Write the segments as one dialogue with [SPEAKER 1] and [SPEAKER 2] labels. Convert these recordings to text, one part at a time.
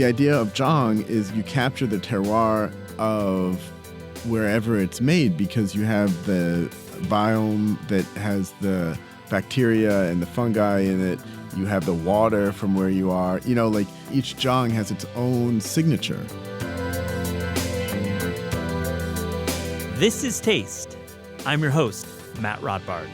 [SPEAKER 1] the idea of zhang is you capture the terroir of wherever it's made because you have the biome that has the bacteria and the fungi in it. You have the water from where you are. You know, like each zhang has its own signature.
[SPEAKER 2] This is Taste. I'm your host, Matt Rodbard.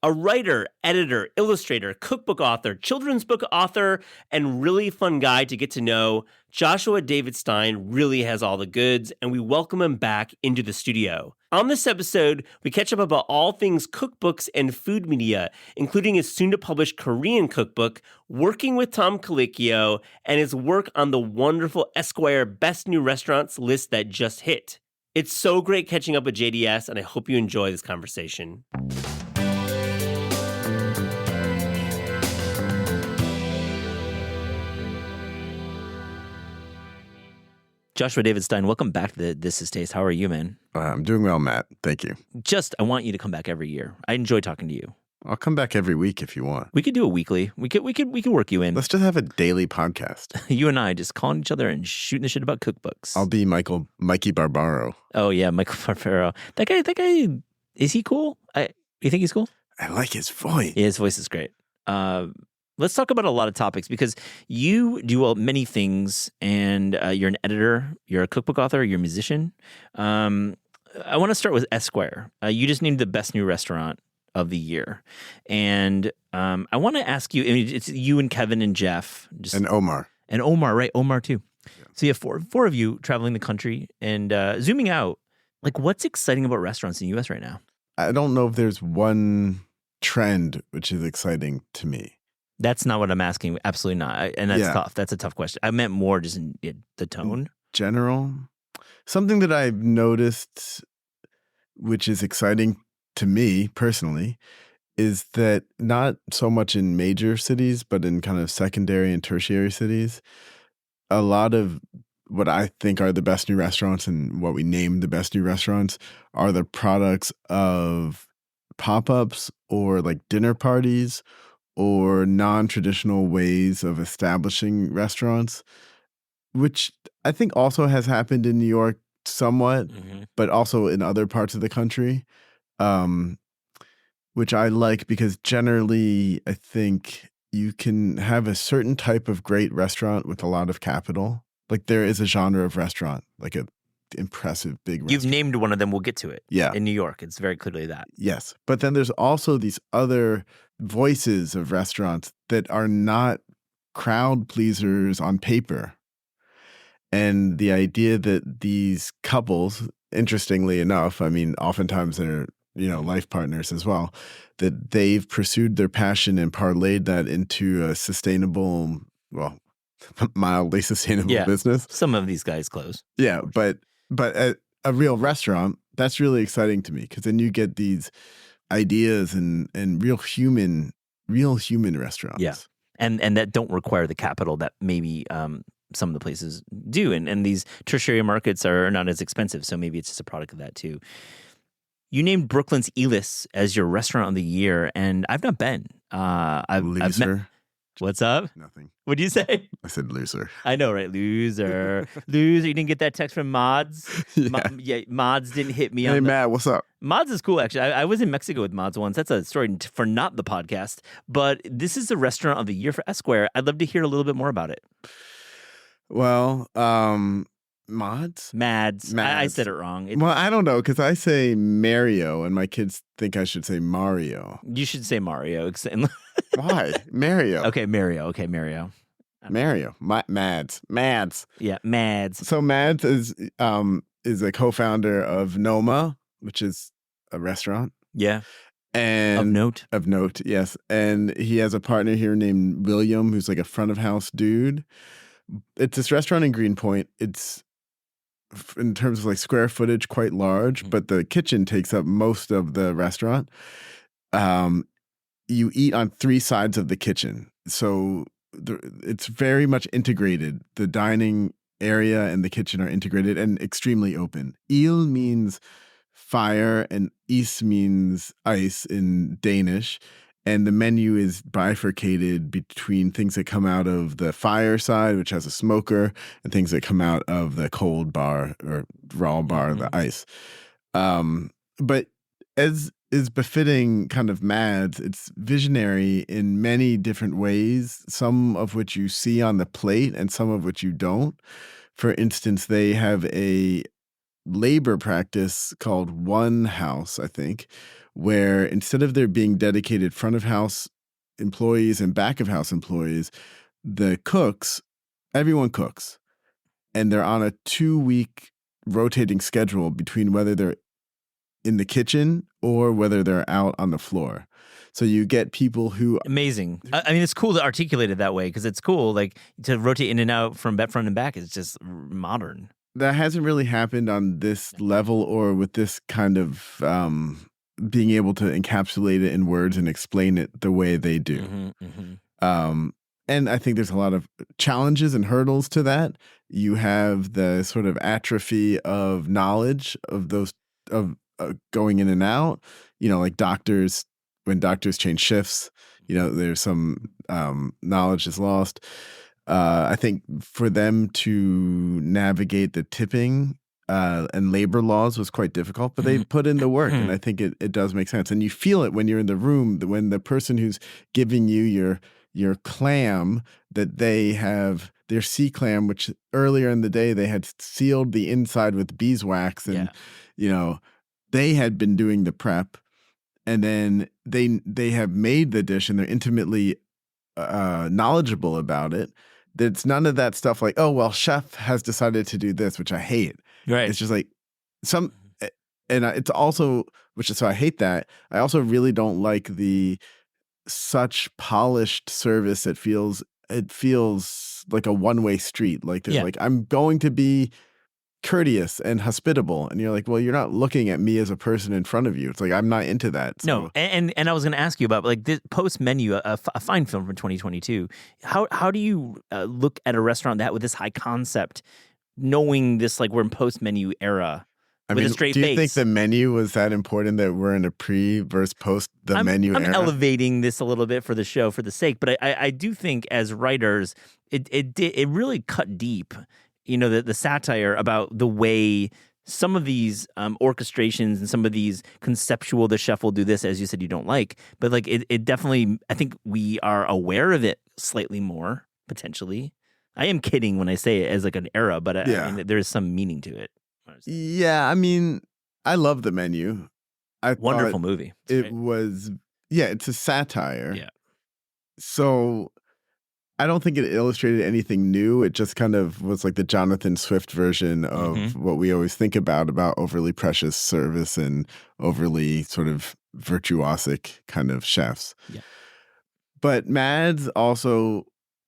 [SPEAKER 2] A writer, editor, illustrator, cookbook author, children's book author, and really fun guy to get to know, Joshua David Stein really has all the goods, and we welcome him back into the studio. On this episode, we catch up about all things cookbooks and food media, including his soon-to-publish Korean cookbook, working with Tom Colicchio, and his work on the wonderful Esquire Best New Restaurants list that just hit. It's so great catching up with JDS, and I hope you enjoy this conversation. Joshua David Stein, welcome back to This Is Taste. How are you, man?
[SPEAKER 1] I'm doing well, Matt. Thank you.
[SPEAKER 2] I want you to come back every year. I enjoy talking to you.
[SPEAKER 1] I'll come back every week if you want.
[SPEAKER 2] We could do a weekly. We could work you in.
[SPEAKER 1] Let's just have a daily podcast.
[SPEAKER 2] You and I just calling each other and shooting the shit about cookbooks.
[SPEAKER 1] I'll be Mikey Barbaro.
[SPEAKER 2] Oh yeah, Michael Barbaro. That guy, is he cool? You think he's cool?
[SPEAKER 1] I like his voice.
[SPEAKER 2] Yeah, his voice is great. Let's talk about a lot of topics because you do many things, and you're an editor, you're a cookbook author, you're a musician. I want to start with Esquire. You just named the best new restaurant of the year, and I want to ask you. I mean, it's you and Kevin and Jeff,
[SPEAKER 1] and Omar,
[SPEAKER 2] right? Omar too.
[SPEAKER 1] Yeah.
[SPEAKER 2] So you have four of you traveling the country and zooming out. Like, what's exciting about restaurants in the U.S. right now?
[SPEAKER 1] I don't know if there's one trend which is exciting to me.
[SPEAKER 2] That's not what I'm asking. Absolutely not. And that's tough. That's a tough question. I meant more just in the tone.
[SPEAKER 1] General. Something that I've noticed, which is exciting to me personally, is that not so much in major cities, but in kind of secondary and tertiary cities, a lot of what I think are the best new restaurants and what we name the best new restaurants are the products of pop-ups or like dinner parties or non-traditional ways of establishing restaurants, which I think also has happened in New York somewhat, but also in other parts of the country, which I like because generally I think you can have a certain type of great restaurant with a lot of capital. Like there is a genre of restaurant, like a impressive big restaurant.
[SPEAKER 2] You've named one of them. We'll get to it.
[SPEAKER 1] Yeah.
[SPEAKER 2] In New York, it's very clearly that.
[SPEAKER 1] Yes. But then there's also these other voices of restaurants that are not crowd pleasers on paper. And the idea that these couples, interestingly enough, I mean, oftentimes they're, life partners as well, that they've pursued their passion and parlayed that into a sustainable, mildly sustainable business.
[SPEAKER 2] Some of these guys close.
[SPEAKER 1] Yeah, but a real restaurant, that's really exciting to me because then you get these ideas and real human restaurants.
[SPEAKER 2] Yeah, and that don't require the capital that maybe some of the places do, and these tertiary markets are not as expensive, so maybe it's just a product of that too. You named Brooklyn's Elis as your restaurant of the year, and I've not been. I've met. What's up?
[SPEAKER 1] Nothing.
[SPEAKER 2] What'd you say?
[SPEAKER 1] I said loser.
[SPEAKER 2] I know, right? Loser. Loser. You didn't get that text from Mods?
[SPEAKER 1] Yeah.
[SPEAKER 2] Mods didn't hit me.
[SPEAKER 1] Hey, Matt, what's up?
[SPEAKER 2] Mods is cool, actually. I was in Mexico with Mods once. That's a story for not the podcast. But this is the restaurant of the year for Esquire. I'd love to hear a little bit more about it.
[SPEAKER 1] Well, Mods?
[SPEAKER 2] Mads. I said it wrong.
[SPEAKER 1] Well, I don't know, because I say Mario, and my kids think I should say Mario.
[SPEAKER 2] You should say Mario.
[SPEAKER 1] Why? Mario.
[SPEAKER 2] Okay, Mario.
[SPEAKER 1] Mario. Mads.
[SPEAKER 2] Yeah, Mads.
[SPEAKER 1] So Mads is a co-founder of Noma, which is a restaurant.
[SPEAKER 2] Yeah.
[SPEAKER 1] And Of note, yes. And he has a partner here named William, who's like a front of house dude. It's this restaurant in Greenpoint. It's, in terms of like square footage, quite large, but the kitchen takes up most of the restaurant. You eat on three sides of the kitchen. So it's very much integrated. The dining area and the kitchen are integrated and extremely open. Il means fire and is means ice in Danish. And the menu is bifurcated between things that come out of the fireside, which has a smoker, and things that come out of the cold bar or raw bar, the ice. But as is befitting kind of Mads, it's visionary in many different ways, some of which you see on the plate and some of which you don't. For instance, they have a labor practice called One House, I think, where instead of there being dedicated front of house employees and back of house employees, the cooks, everyone cooks. And they're on a 2-week rotating schedule between whether they're in the kitchen or whether they're out on the floor. So you get people who
[SPEAKER 3] amazing. I mean, it's cool to articulate it that way because it's cool. Like to rotate in and out from front and back is just modern.
[SPEAKER 1] That hasn't really happened on this level or with this kind of being able to encapsulate it in words and explain it the way they do. And I think there's a lot of challenges and hurdles to that. You have the sort of atrophy of knowledge of those of going in and out. Like doctors, when doctors change shifts, there's some knowledge is lost. I think for them to navigate the tipping and labor laws was quite difficult, but they put in the work, and I think it does make sense. And you feel it when you're in the room, when the person who's giving you your clam, that they have their sea clam, which earlier in the day they had sealed the inside with beeswax, and they had been doing the prep, and then they have made the dish, and they're intimately knowledgeable about it. It's none of that stuff like, oh, well, chef has decided to do this, which I hate.
[SPEAKER 3] Right.
[SPEAKER 1] It's just like it's also, which is, so I hate that. I also really don't like the such polished service. It feels like a one-way street. Like they're like, I'm going to be courteous and hospitable, and you're like, well, you're not looking at me as a person in front of you. It's like, I'm not into that. So.
[SPEAKER 3] No, and I was going to ask you about like this Post Menu, a fine film from 2022. How do you look at a restaurant that with this high concept, knowing this, like we're in Post Menu era? With a straight face.
[SPEAKER 1] Do you think the menu was that important that we're in a pre versus post menu era?
[SPEAKER 3] I'm elevating this a little bit for the show for the sake, but I do think as writers, it really cut deep. The satire about the way some of these orchestrations and some of these conceptual, the chef will do this, as you said, you don't like. But like it definitely, I think we are aware of it slightly more, potentially. I am kidding when I say it as like an era, but I mean, there is some meaning to it.
[SPEAKER 1] Yeah, I mean, I love the menu.
[SPEAKER 3] Wonderful movie.
[SPEAKER 1] It was, it's a satire.
[SPEAKER 3] Yeah.
[SPEAKER 1] So I don't think it illustrated anything new. It just kind of was like the Jonathan Swift version of what we always think about overly precious service and overly sort of virtuosic kind of chefs. Yeah. But Mads also,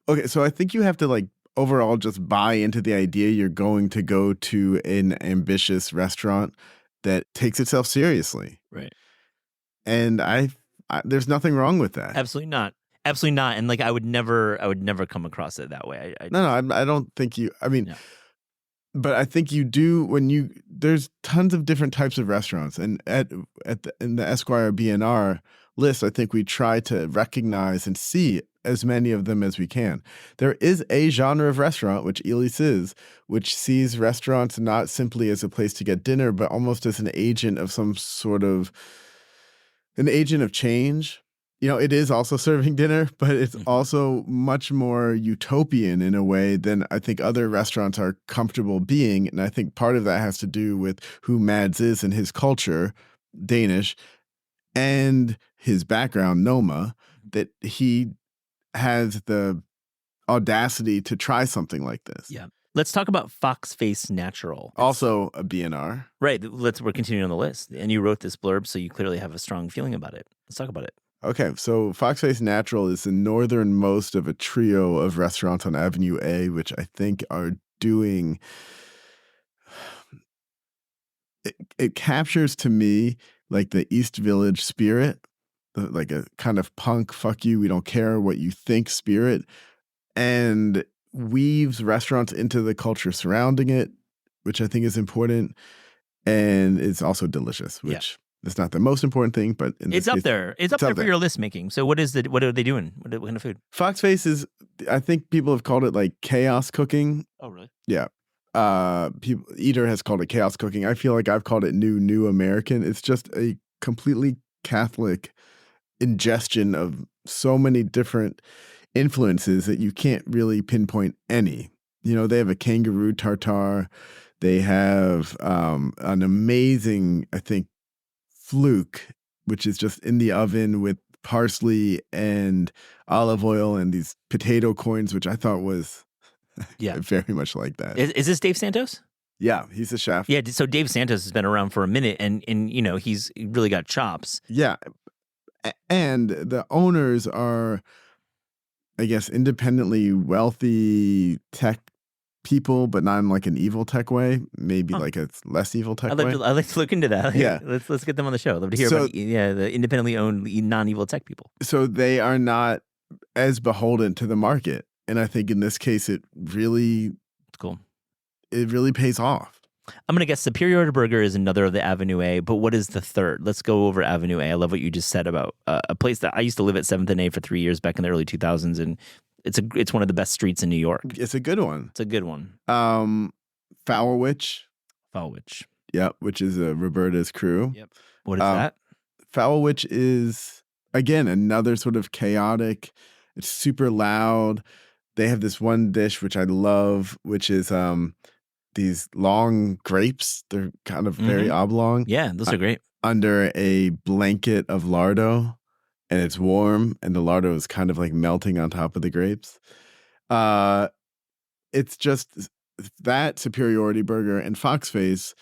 [SPEAKER 1] okay, so I think you have to like overall just buy into the idea you're going to go to an ambitious restaurant that takes itself seriously.
[SPEAKER 3] Right.
[SPEAKER 1] And I there's nothing wrong with that.
[SPEAKER 3] Absolutely not. Absolutely not. And like I would never come across it that way.
[SPEAKER 1] No, I don't think you, I mean, but I think you do when there's tons of different types of restaurants, and in the Esquire B&R list, I think we try to recognize and see as many of them as we can. There is a genre of restaurant, which Elise is, which sees restaurants not simply as a place to get dinner, but almost as an agent of some sort of, an agent of change. It is also serving dinner, but it's also much more utopian in a way than I think other restaurants are comfortable being. And I think part of that has to do with who Mads is and his culture, Danish, and his background, Noma, that he has the audacity to try something like this.
[SPEAKER 3] Yeah. Let's talk about Fox Face Natural.
[SPEAKER 1] Also a B&R.
[SPEAKER 3] Right. We're continuing on the list. And you wrote this blurb, so you clearly have a strong feeling about it. Let's talk about it.
[SPEAKER 1] Okay, so Fox Face Natural is the northernmost of a trio of restaurants on Avenue A, which I think are doing... It captures to me like the East Village spirit, like a kind of punk, fuck you, we don't care what you think spirit, and weaves restaurants into the culture surrounding it, which I think is important, and it's also delicious, which That's not the most important thing, but in
[SPEAKER 3] It's
[SPEAKER 1] this
[SPEAKER 3] up
[SPEAKER 1] case,
[SPEAKER 3] there. It's up there for your list making. So what are they doing? What kind of food?
[SPEAKER 1] Fox Face is, I think people have called it like chaos cooking.
[SPEAKER 3] Oh, really?
[SPEAKER 1] Yeah. Eater has called it chaos cooking. I feel like I've called it new American. It's just a completely Catholic ingestion of so many different influences that you can't really pinpoint any. You know, they have a kangaroo tartare. They have an amazing, I think, fluke, which is just in the oven with parsley and olive oil and these potato coins, which I thought was very much like that.
[SPEAKER 3] Is this Dave Santos?
[SPEAKER 1] Yeah, he's a chef.
[SPEAKER 3] Yeah, so Dave Santos has been around for a minute, and you know, he's really got chops.
[SPEAKER 1] Yeah, and the owners are, I guess, independently wealthy tech people, but not in like an evil tech way. Maybe like a less evil tech way.
[SPEAKER 3] I'd like to look into that.
[SPEAKER 1] Yeah,
[SPEAKER 3] let's get them on the show. I'd love to hear about the independently owned non-evil tech people.
[SPEAKER 1] So they are not as beholden to the market, and I think in this case, it's
[SPEAKER 3] cool.
[SPEAKER 1] It really pays off.
[SPEAKER 3] I'm gonna guess Superiority Burger is another of the Avenue A, but what is the third? Let's go over Avenue A. I love what you just said about a place that I used to live at 7th and A for 3 years back in the early 2000s, and it's one of the best streets in New York.
[SPEAKER 1] It's a good one.
[SPEAKER 3] It's a good one.
[SPEAKER 1] Foul Witch. Yep, which is Roberta's crew.
[SPEAKER 3] Yep. What is that?
[SPEAKER 1] Foul Witch is, again, another sort of chaotic. It's super loud. They have this one dish which I love, which is these long grapes. They're kind of very oblong.
[SPEAKER 3] Yeah, those are great.
[SPEAKER 1] Under a blanket of lardo, and it's warm, and the lardo is kind of like melting on top of the grapes. It's just that Superiority Burger and Fox Face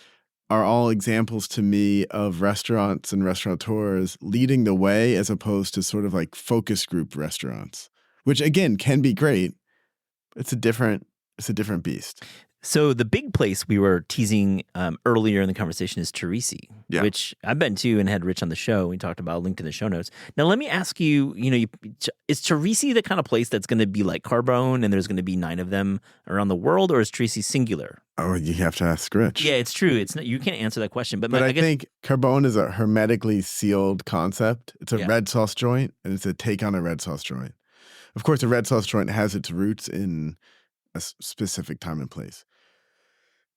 [SPEAKER 1] are all examples to me of restaurants and restaurateurs leading the way as opposed to sort of like focus group restaurants, which again can be great. It's a different beast.
[SPEAKER 3] So the big place we were teasing earlier in the conversation is Teresi, which I've been to and had Rich on the show. We talked about, linked in the show notes. Now, let me ask you, is Teresi the kind of place that's going to be like Carbone and there's going to be 9 of them around the world, or is Teresi singular?
[SPEAKER 1] Oh, you have to ask Rich.
[SPEAKER 3] Yeah, it's true. It's not, you can't answer that question. But
[SPEAKER 1] I think Carbone is a hermetically sealed concept. It's a red sauce joint, and it's a take on a red sauce joint. Of course, a red sauce joint has its roots in a specific time and place.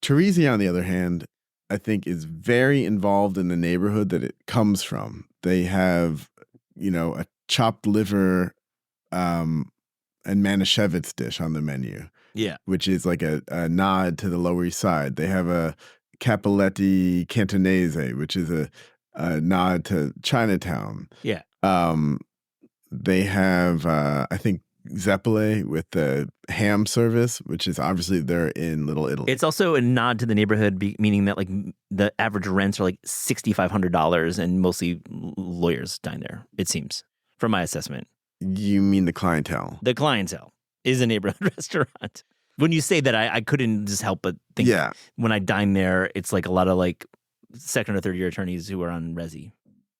[SPEAKER 1] Teresi, on the other hand, I think is very involved in the neighborhood that it comes from. They have, a chopped liver and Manischewitz dish on the menu.
[SPEAKER 3] Yeah.
[SPEAKER 1] Which is like a nod to the Lower East Side. They have a Cappelletti Cantonese, which is a nod to Chinatown.
[SPEAKER 3] Yeah.
[SPEAKER 1] They have, I think, Zeppole with the ham service, which is obviously they're in Little Italy.
[SPEAKER 3] It's also a nod to the neighborhood, meaning that like the average rents are like $6,500, and mostly lawyers dine there. It seems, from my assessment.
[SPEAKER 1] You mean the clientele?
[SPEAKER 3] The clientele is a neighborhood restaurant. When you say that, I couldn't just help but think.
[SPEAKER 1] Yeah.
[SPEAKER 3] When I dine there, it's like a lot of like second or third year attorneys who are on resi.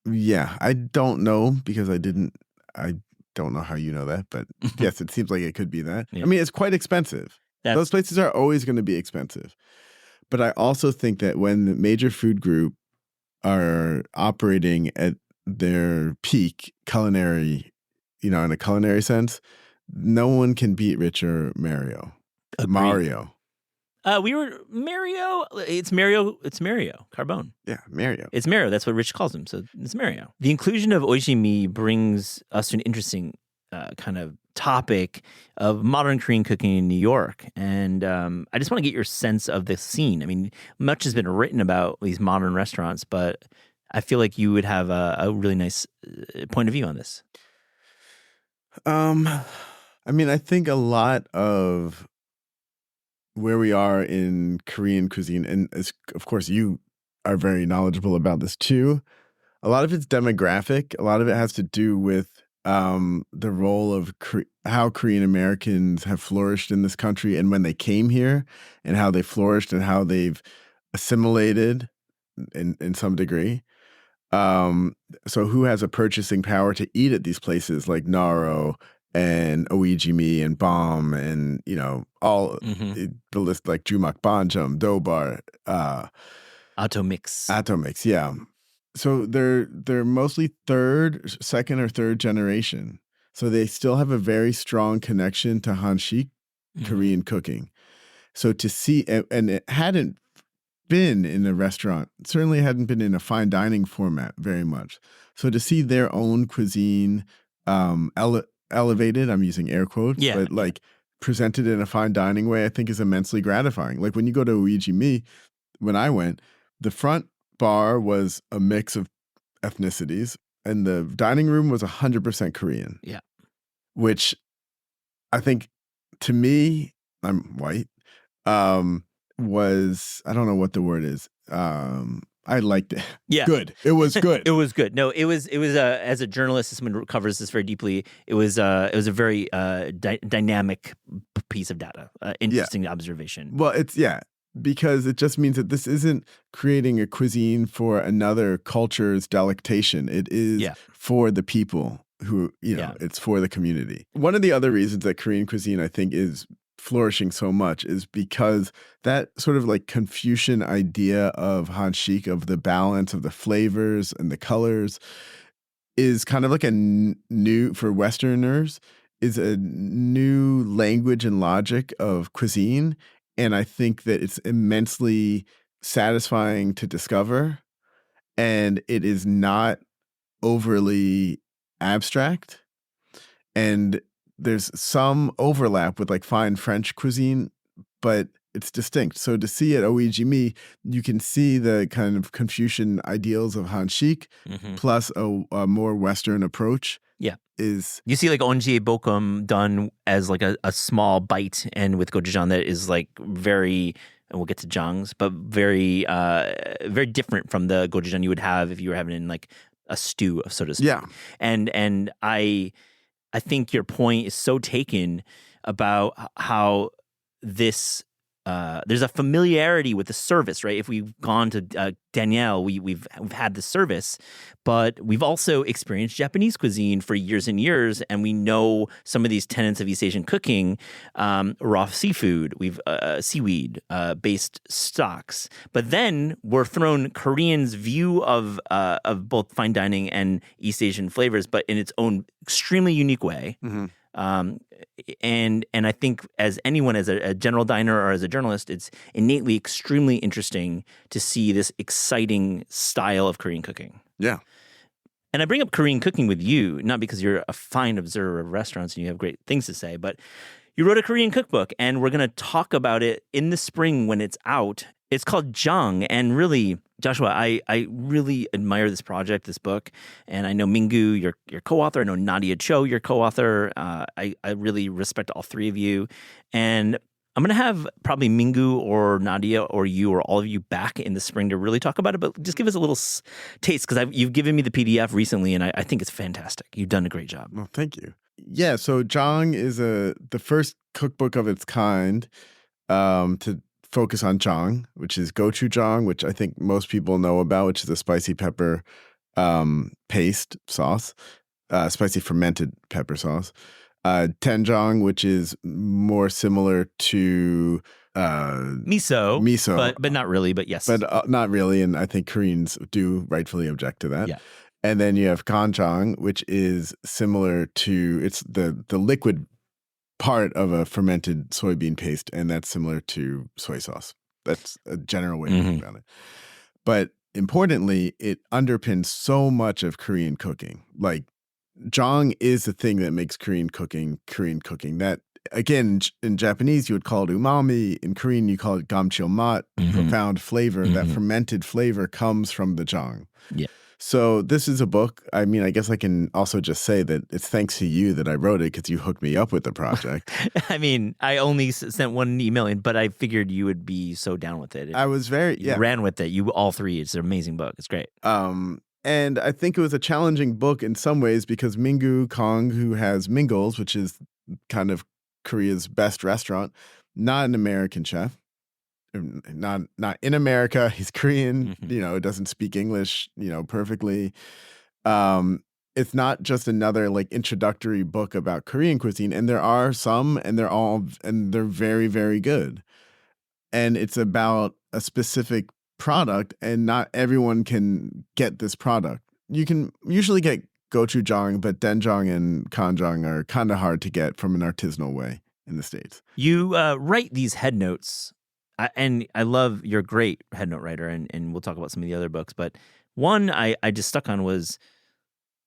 [SPEAKER 1] Yeah, I don't know because I don't know how you know that, but yes, it seems like it could be that. Yeah. I mean, it's quite expensive. Those places are always going to be expensive. But I also think that when the major food group are operating at their peak culinary, in a culinary sense, no one can beat Rich or Mario. Mario.
[SPEAKER 3] Mario. It's Mario Carbone.
[SPEAKER 1] Yeah, Mario.
[SPEAKER 3] It's Mario. That's what Rich calls him. So it's Mario. The inclusion of Ojimi brings us to an interesting kind of topic of modern Korean cooking in New York. And I just want to get your sense of the scene. I mean, much has been written about these modern restaurants, but I feel like you would have a really nice point of view on this.
[SPEAKER 1] I mean, I think a lot of where we are in Korean cuisine, and of course you are very knowledgeable about this too, a lot of it's demographic. A lot of it has to do with the role of how Korean Americans have flourished in this country and when they came here, and how they flourished and how they've assimilated in some degree. So who has a purchasing power to eat at these places like Naro and Oijimi and Bomb and, all the list like Jumak Banjum, Dobar.
[SPEAKER 3] Atomix.
[SPEAKER 1] Atomix, yeah. So they're mostly second or third generation. So they still have a very strong connection to Hanshik Korean cooking. So to see, and it hadn't been in a restaurant, certainly hadn't been in a fine dining format very much. So to see their own cuisine elevated, I'm using air quotes,
[SPEAKER 3] Yeah.
[SPEAKER 1] but like presented in a fine dining way, I think is immensely gratifying. Like when you go to Uiji Mi, when I went, the front bar was a mix of ethnicities, and the dining room was 100% Korean.
[SPEAKER 3] Yeah.
[SPEAKER 1] Which I think, to me, I'm white, was, I don't know what the word is. I liked it.
[SPEAKER 3] Yeah.
[SPEAKER 1] Good. It was good.
[SPEAKER 3] It was good. No, it was as a journalist, as someone who covers this very deeply, it was a very dynamic piece of data, interesting observation.
[SPEAKER 1] Well, it's, because it just means that this isn't creating a cuisine for another culture's delectation. It is for the people who, it's for the community. One of the other reasons that Korean cuisine, I think, is flourishing so much is because that sort of like Confucian idea of Hanshik, of the balance of the flavors and the colors, is kind of like a new, for Westerners, is a new language and logic of cuisine. And I think that it's immensely satisfying to discover. And it is not overly abstract. And there's some overlap with like fine French cuisine, but it's distinct. So to see at Uiji Mi, you can see the kind of Confucian ideals of Hanshik plus a more Western approach.
[SPEAKER 3] Yeah.
[SPEAKER 1] You
[SPEAKER 3] see like onjie bokum done as like a small bite, and with gochujang that is like very, and we'll get to jangs, but very very different from the gochujang you would have if you were having it in like a stew, so to speak.
[SPEAKER 1] Yeah.
[SPEAKER 3] And I think your point is so taken about how this there's a familiarity with the service, right? If we've gone to Danielle, we've had the service, but we've also experienced Japanese cuisine for years and years, and we know some of these tenets of East Asian cooking, raw seafood, we've seaweed based stocks, but then we're thrown Korean's view of both fine dining and East Asian flavors, but in its own extremely unique way. And I think as anyone, as a general diner or as a journalist, it's innately extremely interesting to see this exciting style of Korean cooking.
[SPEAKER 1] Yeah.
[SPEAKER 3] And I bring up Korean cooking with you, not because you're a fine observer of restaurants and you have great things to say, but you wrote a Korean cookbook, and we're going to talk about it in the spring when it's out. It's called Jang, and really, Joshua, I really admire this project, this book, and I know Minggu, your co-author. I know Nadia Cho, your co-author. I really respect all three of you, and I'm going to have probably Minggu or Nadia or you or all of you back in the spring to really talk about it, but just give us a little taste, because you've given me the PDF recently, and I think it's fantastic. You've done a great job.
[SPEAKER 1] Well, thank you. Yeah, so Jang is the first cookbook of its kind to focus on jang, which is gochujang, which I think most people know about, which is a spicy pepper paste sauce, spicy fermented pepper sauce. Doenjang, which is more similar to
[SPEAKER 3] miso, but not really, but yes.
[SPEAKER 1] But not really, and I think Koreans do rightfully object to that.
[SPEAKER 3] Yeah.
[SPEAKER 1] And then you have kanjang, which is similar to, it's the liquid part of a fermented soybean paste, and that's similar to soy sauce. That's a general way to think about it. But importantly, it underpins so much of Korean cooking. Like, jang is the thing that makes Korean cooking. That, again, in Japanese, you would call it umami. In Korean, you call it gamcheolmat, profound flavor. That fermented flavor comes from the jang.
[SPEAKER 3] Yeah.
[SPEAKER 1] So this is a book. I mean, I guess I can also just say that it's thanks to you that I wrote it, because you hooked me up with the project.
[SPEAKER 3] I mean, I only sent one email in, but I figured you would be so down with it.
[SPEAKER 1] I was
[SPEAKER 3] You ran with it. You all three. It's an amazing book. It's great.
[SPEAKER 1] And I think it was a challenging book in some ways, because Minggu Kong, who has Mingles, which is kind of Korea's best restaurant, not an American chef. Not in America. He's Korean, doesn't speak English, perfectly. It's not just another like introductory book about Korean cuisine. And there are some, and they're very, very good. And it's about a specific product, and not everyone can get this product. You can usually get gochujang, but doenjang and kanjang are kind of hard to get from an artisanal way in the States.
[SPEAKER 3] You write these head notes, and I love you're a great head note writer, and we'll talk about some of the other books. But one I just stuck on was,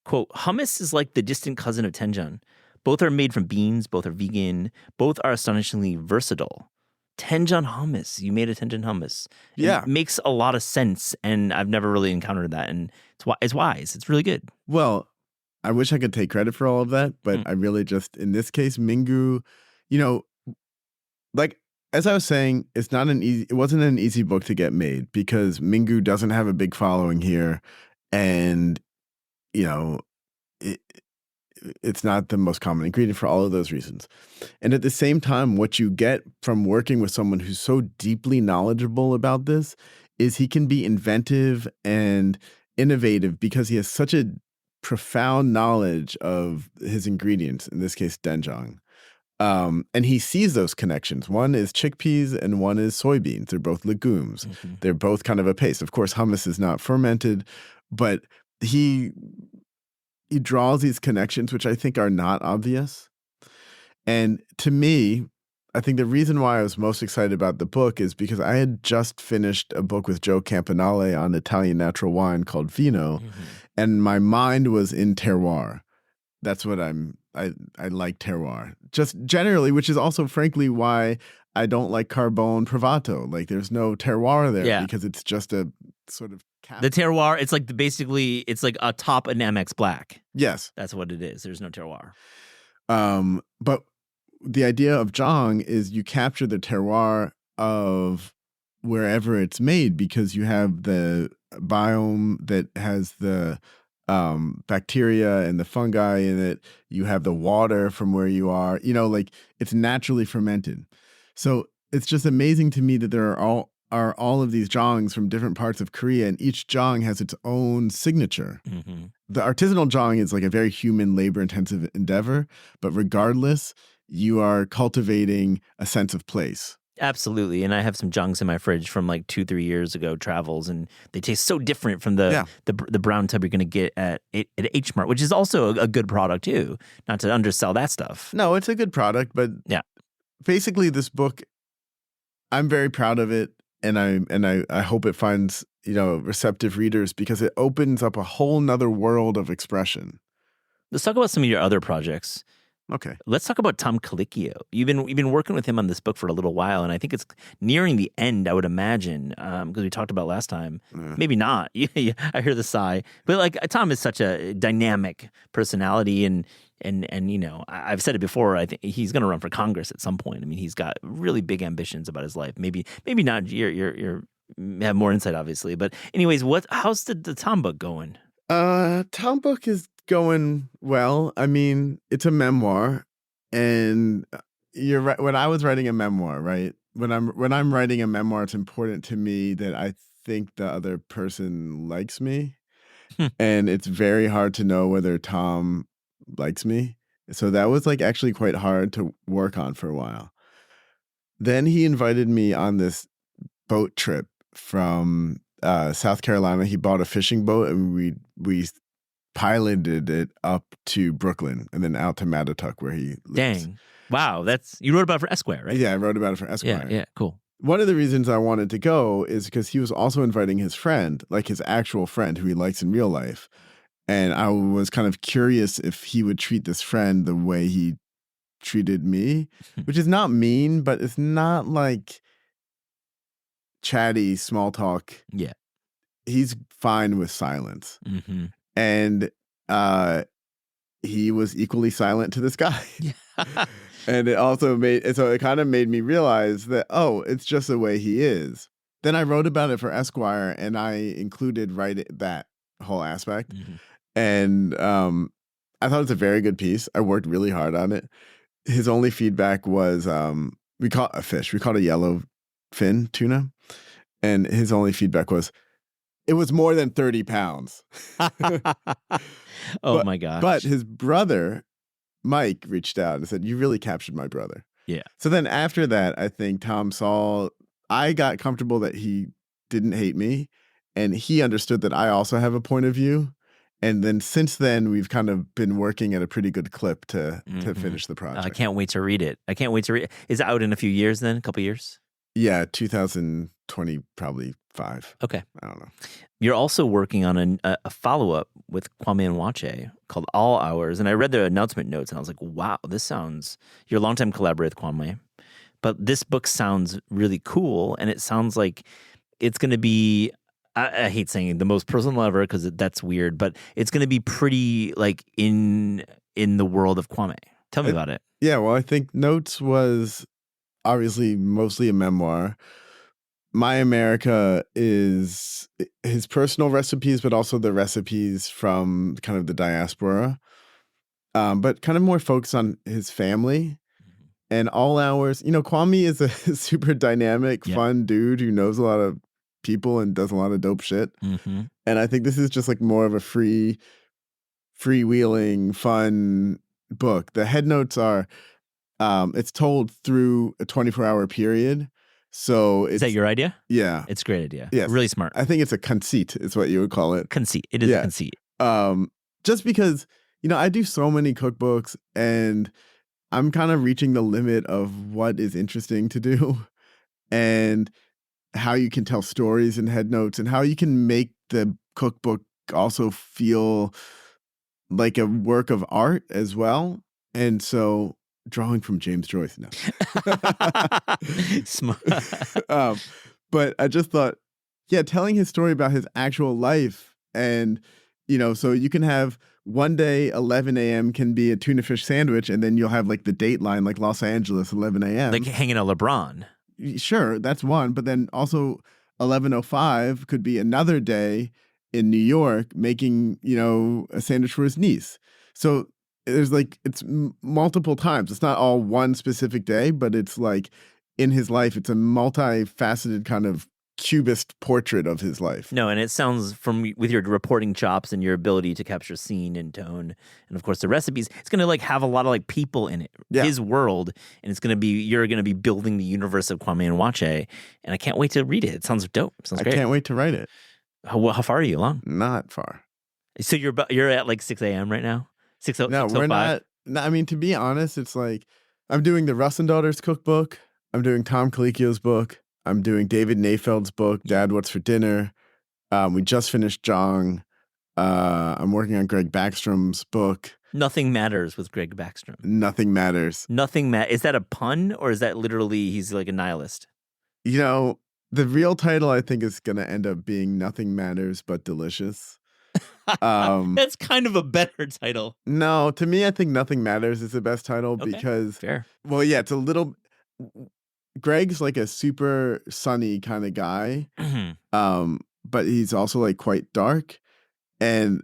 [SPEAKER 3] quote, hummus is like the distant cousin of tenjang. Both are made from beans, both are vegan, both are astonishingly versatile. Tenjang hummus. You made a tenjang hummus.
[SPEAKER 1] Yeah.
[SPEAKER 3] It makes a lot of sense, and I've never really encountered that, and it's wise. It's really good.
[SPEAKER 1] Well, I wish I could take credit for all of that, but I really just, in this case, Mingu, like as I was saying, it wasn't an easy book to get made because Mingu doesn't have a big following here, and it's not the most common ingredient for all of those reasons. And at the same time, what you get from working with someone who's so deeply knowledgeable about this is he can be inventive and innovative because he has such a profound knowledge of his ingredients, in this case, doenjang. And he sees those connections. One is chickpeas and one is soybeans. They're both legumes. Mm-hmm. They're both kind of a paste. Of course, hummus is not fermented, but he draws these connections, which I think are not obvious. And to me, I think the reason why I was most excited about the book is because I had just finished a book with Joe Campanale on Italian natural wine called Vino, and my mind was in terroir. That's what I like terroir. Just generally, which is also frankly why I don't like Carbone Privato. Like there's no terroir there because it's just a sort of
[SPEAKER 3] the terroir, it's like it's like a top an MX Black.
[SPEAKER 1] Yes.
[SPEAKER 3] That's what it is. There's no terroir.
[SPEAKER 1] But the idea of zhang is you capture the terroir of wherever it's made because you have the biome that has the bacteria and the fungi in it. You have the water from where you are. Like it's naturally fermented. So it's just amazing to me that there are all of these zhangs from different parts of Korea, and each zhang has its own signature. Mm-hmm. The artisanal zhang is like a very human, labor-intensive endeavor, but regardless, you are cultivating a sense of place.
[SPEAKER 3] Absolutely. And I have some zhangs in my fridge from like 2-3 years ago travels, and they taste so different from the brown tub you're going to get at H Mart, which is also a good product too. Not to undersell that stuff.
[SPEAKER 1] No, it's a good product, but basically this book, I'm very proud of it. And I hope it finds, receptive readers because it opens up a whole nother world of expression.
[SPEAKER 3] Let's talk about some of your other projects.
[SPEAKER 1] Okay.
[SPEAKER 3] Let's talk about Tom Colicchio. You've been working with him on this book for a little while, and I think it's nearing the end, I would imagine, because we talked about last time. Maybe not. I hear the sigh. But like Tom is such a dynamic personality, and I've said it before. I think he's going to run for Congress at some point. I mean, he's got really big ambitions about his life. Maybe not. You have more insight, obviously. But anyways, how's the Tom book going?
[SPEAKER 1] Tom book is going well. I mean, it's a memoir, and you're right. When I was writing a memoir, right? When I'm writing a memoir, it's important to me that I think the other person likes me, and it's very hard to know whether Tom likes me. So that was like actually quite hard to work on for a while. Then he invited me on this boat trip from South Carolina. He bought a fishing boat, and we piloted it up to Brooklyn and then out to Mattatuck where he lives.
[SPEAKER 3] Dang. Wow. You wrote about it for Esquire, right?
[SPEAKER 1] Yeah, I wrote about it for Esquire.
[SPEAKER 3] Yeah, cool.
[SPEAKER 1] One of the reasons I wanted to go is because he was also inviting his friend, like his actual friend who he likes in real life. And I was kind of curious if he would treat this friend the way he treated me, which is not mean, but it's not like chatty small talk.
[SPEAKER 3] Yeah.
[SPEAKER 1] He's fine with silence.
[SPEAKER 3] Mm-hmm.
[SPEAKER 1] And he was equally silent to this guy. And it kind of made me realize that, it's just the way he is. Then I wrote about it for Esquire, and I included that whole aspect. Mm-hmm. And I thought it was a very good piece. I worked really hard on it. His only feedback was we caught a fish. We caught a yellow fin tuna. And his only feedback was, it was more than 30 pounds.
[SPEAKER 3] My gosh.
[SPEAKER 1] But his brother, Mike, reached out and said, you really captured my brother.
[SPEAKER 3] Yeah.
[SPEAKER 1] So then after that, I think Tom I got comfortable that he didn't hate me, and he understood that I also have a point of view. And then since then, we've kind of been working at a pretty good clip to finish the project.
[SPEAKER 3] I can't wait to read it. Is it out in a few years then? A couple years?
[SPEAKER 1] Yeah, 2020, probably 5.
[SPEAKER 3] Okay.
[SPEAKER 1] I don't know.
[SPEAKER 3] You're also working on a follow-up with Kwame Nwache called All Hours. And I read the announcement notes and I was like, wow, you're a longtime collaborator with Kwame. But this book sounds really cool. And it sounds like it's going to be, I hate saying it, the most personal ever because that's weird, but it's going to be pretty like in the world of Kwame. Tell me about it.
[SPEAKER 1] Yeah, well, I think Notes was obviously mostly a memoir. My America is his personal recipes, but also the recipes from kind of the diaspora, but kind of more focused on his family. And All Hours, Kwame is a super dynamic, fun dude who knows a lot of people and does a lot of dope shit.
[SPEAKER 3] Mm-hmm.
[SPEAKER 1] And I think this is just like more of a freewheeling, fun book. The head notes are, it's told through a 24-hour period. So
[SPEAKER 3] is that your idea?
[SPEAKER 1] Yeah.
[SPEAKER 3] It's a great idea.
[SPEAKER 1] Yes.
[SPEAKER 3] Really smart.
[SPEAKER 1] I think it's a conceit is what you would call it.
[SPEAKER 3] Conceit. It is a conceit.
[SPEAKER 1] Just because, I do so many cookbooks and I'm kind of reaching the limit of what is interesting to do and how you can tell stories in head notes and how you can make the cookbook also feel like a work of art as well. And so drawing from James Joyce now. But I just thought, telling his story about his actual life and, so you can have one day 11 a.m. can be a tuna fish sandwich and then you'll have like the dateline like Los Angeles 11 a.m.
[SPEAKER 3] Like hanging a LeBron.
[SPEAKER 1] Sure, that's one. But then also 11:05 could be another day in New York making, a sandwich for his niece. So there's like, it's multiple times. It's not all one specific day, but it's like in his life, it's a multifaceted kind of cubist portrait of his life.
[SPEAKER 3] No, and it sounds with your reporting chops and your ability to capture scene and tone, and of course the recipes, it's going to like have a lot of like people in it, his world, and you're going to be building the universe of Kwame Nwache, and I can't wait to read it. It sounds dope. It sounds great.
[SPEAKER 1] I can't wait to write it.
[SPEAKER 3] How far are you along?
[SPEAKER 1] Not far.
[SPEAKER 3] So you're at like 6 a.m. right now?
[SPEAKER 1] No, we're not. No, I mean, to be honest, it's like I'm doing the Russ and Daughters cookbook. I'm doing Tom Colicchio's book. I'm doing David Nayfeld's book, Dad, What's for Dinner? We just finished Jong. I'm working on Greg Backstrom's book.
[SPEAKER 3] Nothing Matters with Greg Backstrom.
[SPEAKER 1] Nothing Matters.
[SPEAKER 3] Is that a pun or is that literally he's like a nihilist?
[SPEAKER 1] The real title I think is going to end up being Nothing Matters But Delicious.
[SPEAKER 3] That's kind of a better title.
[SPEAKER 1] No, to me, I think Nothing Matters is the best title because,
[SPEAKER 3] fair.
[SPEAKER 1] Well, yeah, it's a little. Greg's like a super sunny kind of guy, but he's also like quite dark. And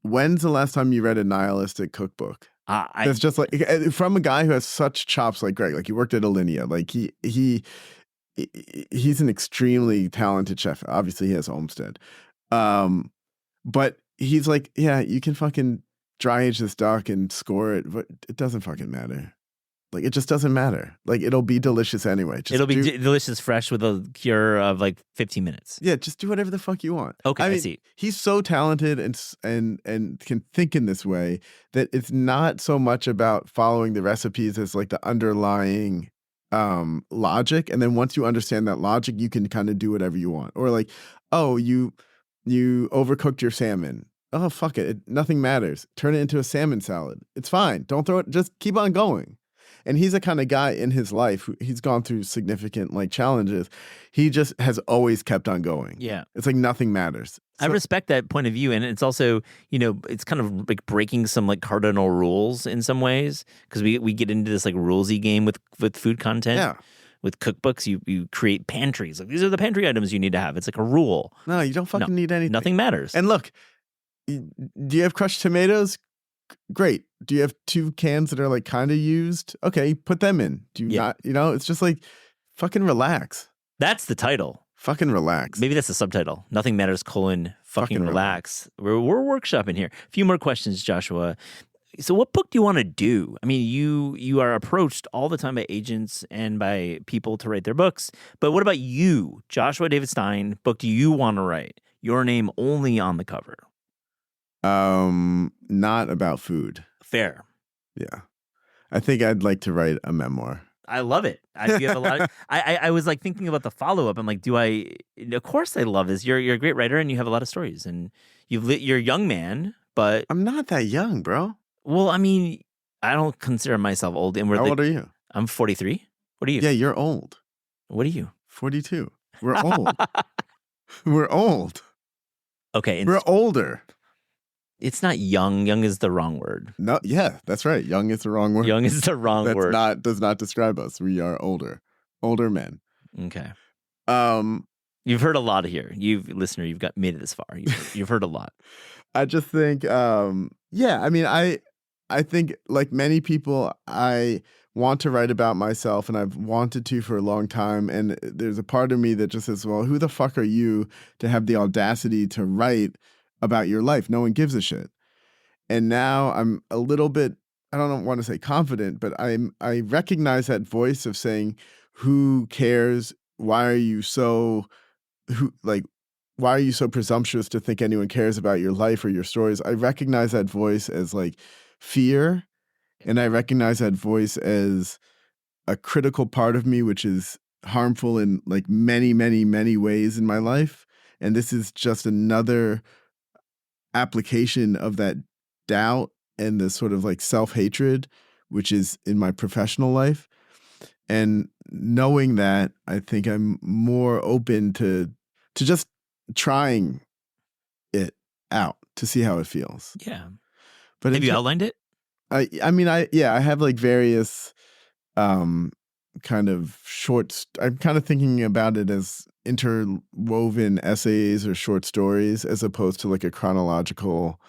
[SPEAKER 1] when's the last time you read a nihilistic cookbook? It's just like from a guy who has such chops like Greg. Like he worked at Alinea. Like he's an extremely talented chef. Obviously, he has Olmsted, but he's like, yeah, you can fucking dry age this duck and score it, but it doesn't fucking matter. Like, it just doesn't matter. Like, it'll be delicious anyway.
[SPEAKER 3] It'll be delicious fresh with a cure of like 15 minutes.
[SPEAKER 1] Yeah, just do whatever the fuck you want.
[SPEAKER 3] Okay, I see.
[SPEAKER 1] He's so talented and can think in this way that it's not so much about following the recipes as like the underlying logic. And then once you understand that logic, you can kind of do whatever you want. Or like, oh, you overcooked your salmon. Oh, fuck it. Nothing matters. Turn it into a salmon salad. It's fine. Don't throw it. Just keep on going. And he's the kind of guy in his life who he's gone through significant like challenges. He just has always kept on going.
[SPEAKER 3] Yeah.
[SPEAKER 1] It's like nothing matters.
[SPEAKER 3] I respect that point of view. And it's also, it's kind of like breaking some like cardinal rules in some ways. Because we get into this like rulesy game with food content.
[SPEAKER 1] Yeah.
[SPEAKER 3] With cookbooks, you create pantries. Like these are the pantry items you need to have. It's like a rule.
[SPEAKER 1] No, you don't fucking need anything.
[SPEAKER 3] Nothing matters.
[SPEAKER 1] And look, do you have crushed tomatoes? Great. Do you have 2 cans that are like kind of used? Okay, put them in. Do you not, it's just like fucking relax.
[SPEAKER 3] That's the title.
[SPEAKER 1] Fucking relax.
[SPEAKER 3] Maybe that's the subtitle. Nothing Matters, fucking relax. We're workshopping here. A few more questions, Joshua. So what book do you want to do? I mean, you are approached all the time by agents and by people to write their books. But what about you, Joshua David Stein? Book do you want to write? Your name only on the cover.
[SPEAKER 1] Not about food.
[SPEAKER 3] Fair.
[SPEAKER 1] Yeah. I think I'd like to write a memoir.
[SPEAKER 3] I love it. You have a lot. I was like thinking about the follow up. I'm like, do I? Of course, I love this. You're a great writer, and you have a lot of stories, and you're a young man, but
[SPEAKER 1] I'm not that young, bro.
[SPEAKER 3] well, I mean, I don't consider myself old. And
[SPEAKER 1] How old are you?
[SPEAKER 3] I'm 43. What are you?
[SPEAKER 1] Yeah, you're old.
[SPEAKER 3] What are you?
[SPEAKER 1] 42. We're old. We're old.
[SPEAKER 3] Okay,
[SPEAKER 1] We're older.
[SPEAKER 3] It's not young. Young is the wrong word.
[SPEAKER 1] No, yeah, that's right. Young is the wrong word.
[SPEAKER 3] Young is the wrong word.
[SPEAKER 1] Does not describe us. We are older men.
[SPEAKER 3] Okay.
[SPEAKER 1] Um,
[SPEAKER 3] You've heard a lot here. Listener, you've made it this far. You've heard a lot.
[SPEAKER 1] I just think, yeah. I mean, I think like many people, I want to write about myself, and I've wanted to for a long time. And there's a part of me that just says, well, who the fuck are you to have the audacity to write about your life? No one gives a shit. And now I'm a little bit, I don't want to say confident, but I recognize that voice of saying, who cares? Why are you so presumptuous to think anyone cares about your life or your stories? I recognize that voice as like fear, and I recognize that voice as a critical part of me, which is harmful in like many, many, many ways in my life. And this is just another application of that doubt and the sort of like self-hatred, which is in my professional life. And knowing that, I think I'm more open to just trying it out to see how it feels.
[SPEAKER 3] Yeah.
[SPEAKER 1] But
[SPEAKER 3] have you outlined it?
[SPEAKER 1] I have like various kind of short. I'm kind of thinking about it as interwoven essays or short stories, as opposed to like a chronological,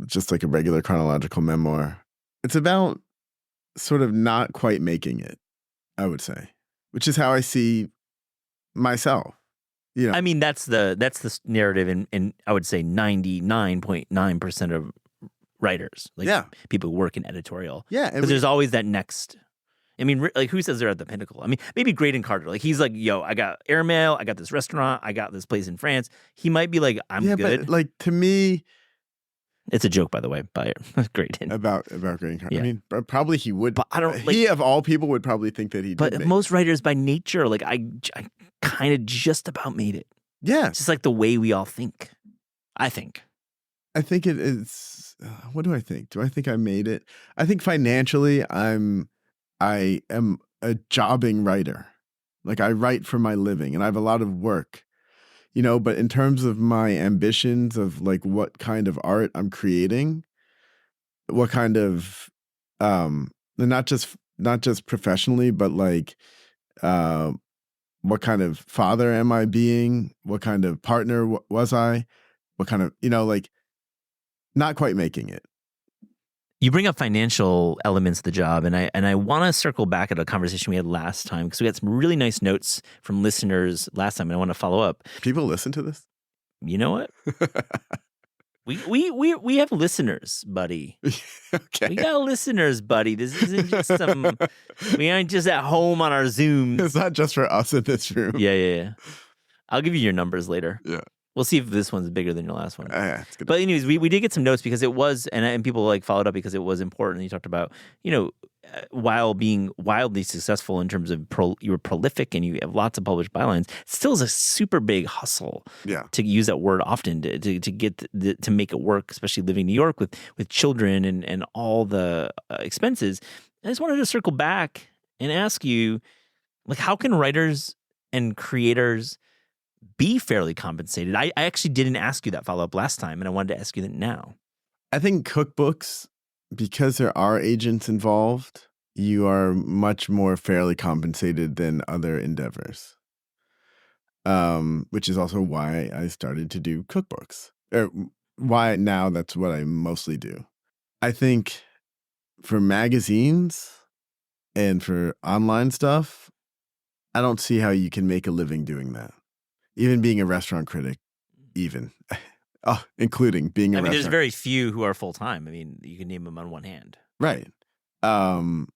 [SPEAKER 1] just like a regular chronological memoir. It's about sort of not quite making it, I would say, which is how I see myself. You know,
[SPEAKER 3] I mean, that's the narrative in I would say 99.9% of writers, like people who work in editorial.
[SPEAKER 1] Yeah,
[SPEAKER 3] because there's always that next. I mean, like, who says they're at the pinnacle? I mean, maybe Graydon Carter. Like, he's like, yo, I got airmail, I got this restaurant, I got this place in France. He might be like, I'm good.
[SPEAKER 1] But like, to me,
[SPEAKER 3] it's a joke, by the way, by Graydon.
[SPEAKER 1] About Graydon Carter.
[SPEAKER 3] Yeah.
[SPEAKER 1] I mean, probably he would.
[SPEAKER 3] But I don't.
[SPEAKER 1] He of all people would probably think that he.
[SPEAKER 3] But most writers, by nature, like I kind of just about made it.
[SPEAKER 1] Yeah,
[SPEAKER 3] it's just like the way we all think. I think
[SPEAKER 1] it is. What do I think? Do I think I made it? I think financially, I am a jobbing writer. Like, I write for my living, and I have a lot of work. You know, but in terms of my ambitions of like what kind of art I'm creating, what kind of not just professionally, but like what kind of father am I being? What kind of partner was I? What kind of, like, not quite making it.
[SPEAKER 3] You bring up financial elements of the job, and I want to circle back at a conversation we had last time, because we got some really nice notes from listeners last time, and I want to follow up.
[SPEAKER 1] People listen to this?
[SPEAKER 3] You know what? we have listeners, buddy.
[SPEAKER 1] Okay.
[SPEAKER 3] We got listeners, buddy. This isn't just some. We aren't just at home on our Zooms.
[SPEAKER 1] It's not just for us in this room.
[SPEAKER 3] Yeah. I'll give you your numbers later.
[SPEAKER 1] Yeah.
[SPEAKER 3] We'll see if this one's bigger than your last one.
[SPEAKER 1] It's good.
[SPEAKER 3] But anyways, we did get some notes because it was, and people like followed up because it was important. You talked about, while being wildly successful in terms of you were prolific and you have lots of published bylines, it still is a super big hustle.
[SPEAKER 1] Yeah.
[SPEAKER 3] To use that word often to get to make it work, especially living in New York with children and all the expenses. I just wanted to circle back and ask you, like, how can writers and creators be fairly compensated? I actually didn't ask you that follow-up last time, and I wanted to ask you that now.
[SPEAKER 1] I think cookbooks, because there are agents involved, you are much more fairly compensated than other endeavors. Which is also why I started to do cookbooks. Or why now that's what I mostly do. I think for magazines and for online stuff, I don't see how you can make a living doing that. Even being a restaurant critic, Oh, including being a
[SPEAKER 3] I mean, there's
[SPEAKER 1] restaurant.
[SPEAKER 3] very few who are full time. I mean, you can name them on one hand.
[SPEAKER 1] Right. And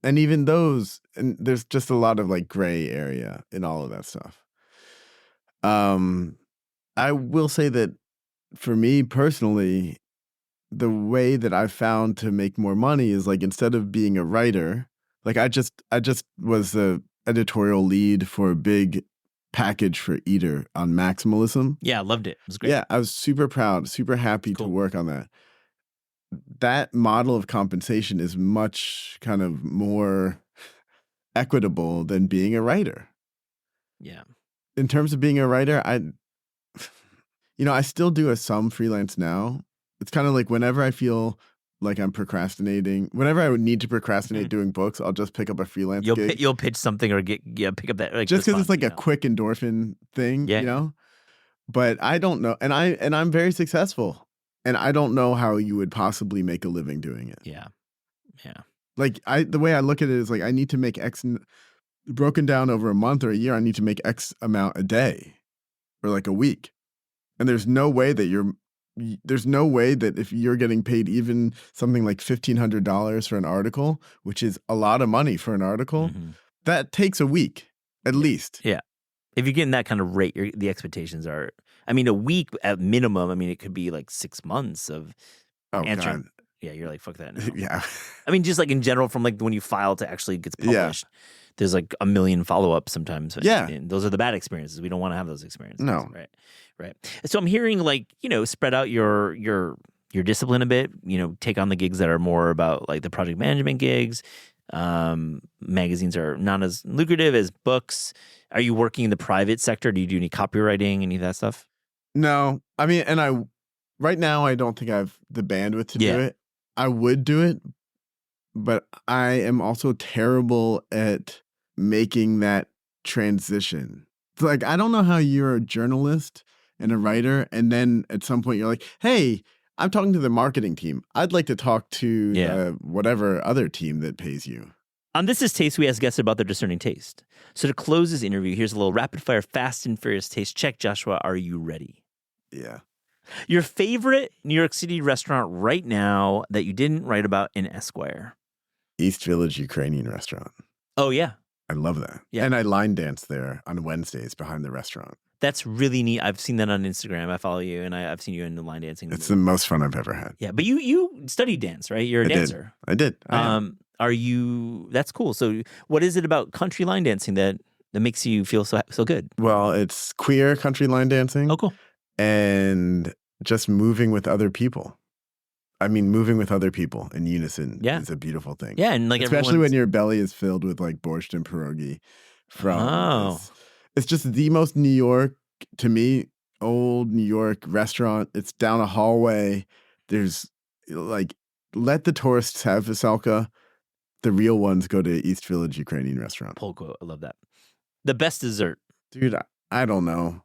[SPEAKER 1] even those, and there's just a lot of like gray area in all of that stuff. I will say that for me personally, the way that I've found to make more money is like instead of being a writer, like I just was the editorial lead for a big package for Eater on maximalism.
[SPEAKER 3] Yeah, I loved it. It was great.
[SPEAKER 1] Yeah, I was super proud, super happy to work on that. That model of compensation is much kind of more equitable than being a writer.
[SPEAKER 3] Yeah.
[SPEAKER 1] In terms of being a writer, I still do some freelance now. It's kind of like whenever I feel like I'm procrastinating, whenever I would need to procrastinate doing books, I'll just pick up a freelance gig.
[SPEAKER 3] You'll pitch something or pick up that like,
[SPEAKER 1] just because it's like a quick endorphin thing, But I don't know, and I'm very successful, and I don't know how you would possibly make a living doing it.
[SPEAKER 3] Yeah.
[SPEAKER 1] Like the way I look at it is like I need to make X broken down over a month or a year. I need to make X amount a day, or like a week, and there's no way that if you're getting paid even something like $1,500 for an article, which is a lot of money for an article, that takes a week at least.
[SPEAKER 3] Yeah. If you're getting that kind of rate, the expectations are, I mean, a week at minimum. I mean, it could be like 6 months of answering.
[SPEAKER 1] God.
[SPEAKER 3] Yeah, you're like, fuck that. No.
[SPEAKER 1] Yeah.
[SPEAKER 3] I mean, just like in general, from like when you file to actually gets published, there's like a million follow-ups sometimes.
[SPEAKER 1] Yeah.
[SPEAKER 3] And those are the bad experiences. We don't want to have those experiences.
[SPEAKER 1] No.
[SPEAKER 3] Right. So I'm hearing like, spread out your discipline a bit, take on the gigs that are more about like the project management gigs. Magazines are not as lucrative as books. Are you working in the private sector? Do you do any copywriting, any of that stuff?
[SPEAKER 1] No. I mean, and right now I don't think I have the bandwidth to do it. I would do it, but I am also terrible at making that transition. It's like, I don't know how you're a journalist and a writer, and then at some point you're like, hey, I'm talking to the marketing team. I'd like to talk to whatever other team that pays you.
[SPEAKER 3] On This Is Taste, we ask guests about their discerning taste. So to close this interview, here's a little rapid-fire, fast and furious taste check. Joshua, are you ready?
[SPEAKER 1] Yeah.
[SPEAKER 3] Your favorite New York City restaurant right now that you didn't write about in Esquire?
[SPEAKER 1] East Village Ukrainian restaurant.
[SPEAKER 3] Oh, yeah.
[SPEAKER 1] I love that.
[SPEAKER 3] Yeah.
[SPEAKER 1] And I line dance there on Wednesdays behind the restaurant.
[SPEAKER 3] That's really neat. I've seen that on Instagram. I follow you, and I've seen you in the line dancing.
[SPEAKER 1] It's the most fun I've ever had.
[SPEAKER 3] Yeah, but you studied dance, right? You're a dancer.
[SPEAKER 1] I did.
[SPEAKER 3] Are you? That's cool. So, what is it about country line dancing that makes you feel so good?
[SPEAKER 1] Well, it's queer country line dancing.
[SPEAKER 3] Oh, cool.
[SPEAKER 1] And just moving with other people. I mean, moving with other people in unison is a beautiful thing.
[SPEAKER 3] Yeah, and like
[SPEAKER 1] especially when your belly is filled with like borscht and pierogi from. It's just the most New York, to me, old New York restaurant. It's down a hallway. There's like, let the tourists have Veselka. The real ones go to East Village Ukrainian restaurant.
[SPEAKER 3] Polko, I love that. The best dessert.
[SPEAKER 1] Dude, I don't know.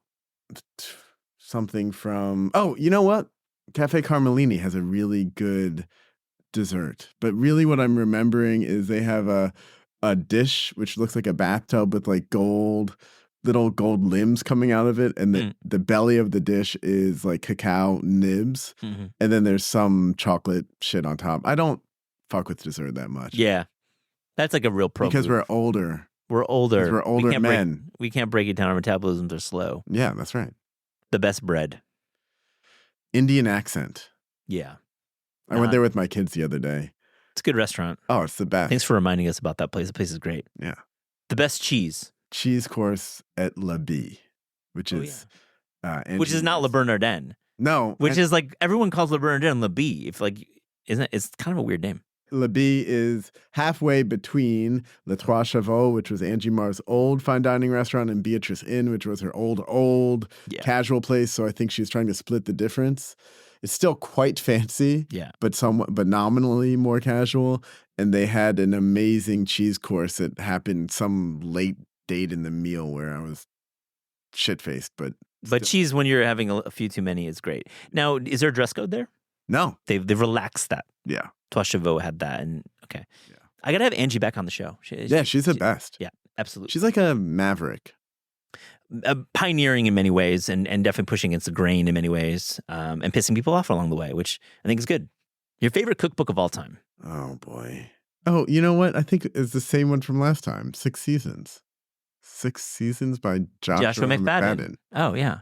[SPEAKER 1] Something from, you know what? Cafe Carmelini has a really good dessert. But really what I'm remembering is they have a dish which looks like a bathtub with like little gold limbs coming out of it. And the belly of the dish is like cacao nibs. Mm-hmm. And then there's some chocolate shit on top. I don't fuck with dessert that much.
[SPEAKER 3] Yeah. That's like a real pro.
[SPEAKER 1] Because we're older.
[SPEAKER 3] We're older.
[SPEAKER 1] We're older men.
[SPEAKER 3] We can't break it down. Our metabolisms are slow.
[SPEAKER 1] Yeah, that's right.
[SPEAKER 3] The best bread.
[SPEAKER 1] Indian accent.
[SPEAKER 3] Yeah.
[SPEAKER 1] I went there with my kids the other day.
[SPEAKER 3] It's a good restaurant.
[SPEAKER 1] Oh, it's the best.
[SPEAKER 3] Thanks for reminding us about that place. The place is great.
[SPEAKER 1] Yeah.
[SPEAKER 3] The best cheese.
[SPEAKER 1] Cheese course at La Bee, which is
[SPEAKER 3] which is not Le Bernardin.
[SPEAKER 1] No.
[SPEAKER 3] Which is like everyone calls Le Bernardin La Bee. If like it's kind of a weird name.
[SPEAKER 1] La Bee is halfway between Les Trois Chevaux, which was Angie Marr's old fine dining restaurant, and Beatrice Inn, which was her old casual place. So I think she's trying to split the difference. It's still quite fancy, but nominally more casual. And they had an amazing cheese course that happened some late date in the meal where I was shit-faced. But
[SPEAKER 3] cheese, when you're having a few too many, is great. Now, is there a dress code there?
[SPEAKER 1] No.
[SPEAKER 3] They've relaxed that.
[SPEAKER 1] Yeah.
[SPEAKER 3] Trois Chevaux had that, and okay. Yeah. I gotta have Angie back on the show.
[SPEAKER 1] She's the best.
[SPEAKER 3] Yeah, absolutely.
[SPEAKER 1] She's like a maverick.
[SPEAKER 3] pioneering in many ways and definitely pushing against the grain in many ways, and pissing people off along the way, which I think is good. Your favorite cookbook of all time?
[SPEAKER 1] Oh, boy. Oh, you know what? I think it's the same one from last time. 6 Seasons. 6 Seasons by Joshua McFadden.
[SPEAKER 3] Oh, yeah.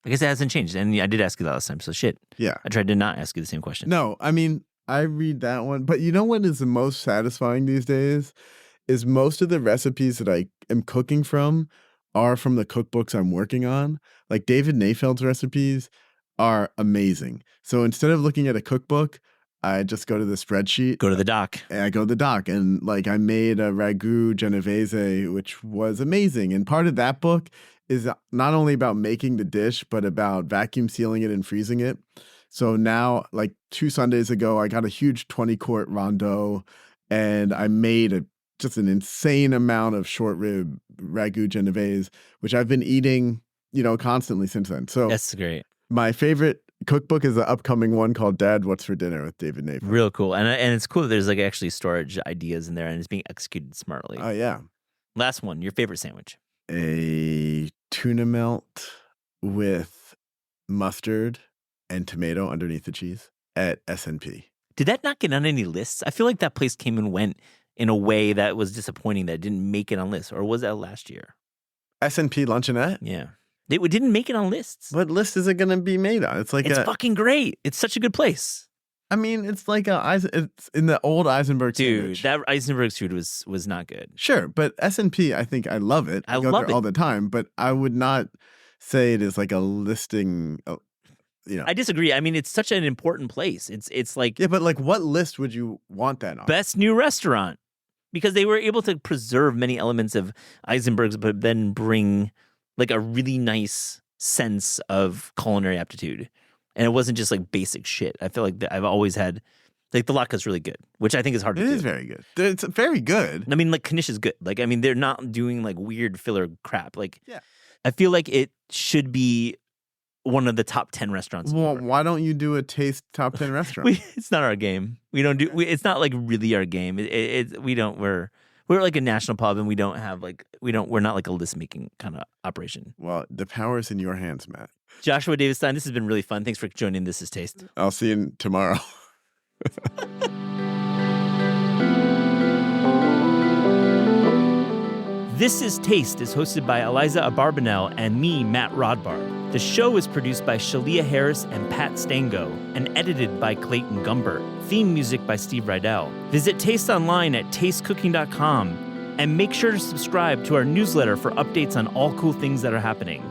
[SPEAKER 3] I guess it hasn't changed. And I did ask you that last time, so shit.
[SPEAKER 1] Yeah.
[SPEAKER 3] I tried to not ask you the same question.
[SPEAKER 1] No, I mean, I read that one. But you know what is the most satisfying these days? Is most of the recipes that I am cooking from are from the cookbooks I'm working on. Like David Nayfeld's recipes are amazing. So instead of looking at a cookbook, I just go to the spreadsheet.
[SPEAKER 3] Go to the doc.
[SPEAKER 1] And I go to the doc. And like I made a ragu genovese, which was amazing. And part of that book is not only about making the dish, but about vacuum sealing it and freezing it. So now, like 2 Sundays ago, I got a huge 20-quart rondeau and I made just an insane amount of short rib ragu genovese, which I've been eating, constantly since then. So
[SPEAKER 3] that's great.
[SPEAKER 1] My favorite cookbook is the upcoming one called Dad, What's for Dinner with David Nayfeld.
[SPEAKER 3] Real cool. And it's cool that there's like actually storage ideas in there and it's being executed smartly.
[SPEAKER 1] Oh, yeah.
[SPEAKER 3] Last one, your favorite sandwich?
[SPEAKER 1] A tuna melt with mustard and tomato underneath the cheese at S&P.
[SPEAKER 3] Did that not get on any lists? I feel like that place came and went in a way that was disappointing that it didn't make it on lists. Or was that last year?
[SPEAKER 1] S&P Luncheonette?
[SPEAKER 3] Yeah. It didn't make it on lists.
[SPEAKER 1] What list is it going to be made on? It's
[SPEAKER 3] fucking great. It's such a good place.
[SPEAKER 1] I mean, it's like it's in the old Eisenberg sandwich.
[SPEAKER 3] Dude, that Eisenberg food was not good.
[SPEAKER 1] Sure, but S&P, I think I love it. I go there all the time, but I would not say it is like a listing.
[SPEAKER 3] I disagree. I mean, it's such an important place. It's like
[SPEAKER 1] but like, what list would you want that on?
[SPEAKER 3] Best New Restaurant, because they were able to preserve many elements of Eisenberg's, but then bring like a really nice sense of culinary aptitude. And it wasn't just like basic shit. I feel like I've always had, like the latke's really good, which I think is hard to do.
[SPEAKER 1] It is very good. It's very good.
[SPEAKER 3] I mean, like Knish is good. Like, I mean, they're not doing like weird filler crap. Like,
[SPEAKER 1] yeah.
[SPEAKER 3] I feel like it should be one of the top 10 restaurants.
[SPEAKER 1] Well, why don't you do a taste top 10 restaurant?
[SPEAKER 3] It's not our game. We don't do. It's not like really our game. We're like a national pub, and we're not like a list making kind of operation.
[SPEAKER 1] Well, the power is in your hands, Matt.
[SPEAKER 3] Joshua David Stein, this has been really fun. Thanks for joining This Is Taste.
[SPEAKER 1] I'll see you tomorrow.
[SPEAKER 2] This Is Taste is hosted by Eliza Abarbanel and me, Matt Rodbard. The show is produced by Shalia Harris and Pat Stango and edited by Clayton Gumbert. Theme music by Steve Rydell. Visit Taste online at tastecooking.com and make sure to subscribe to our newsletter for updates on all cool things that are happening.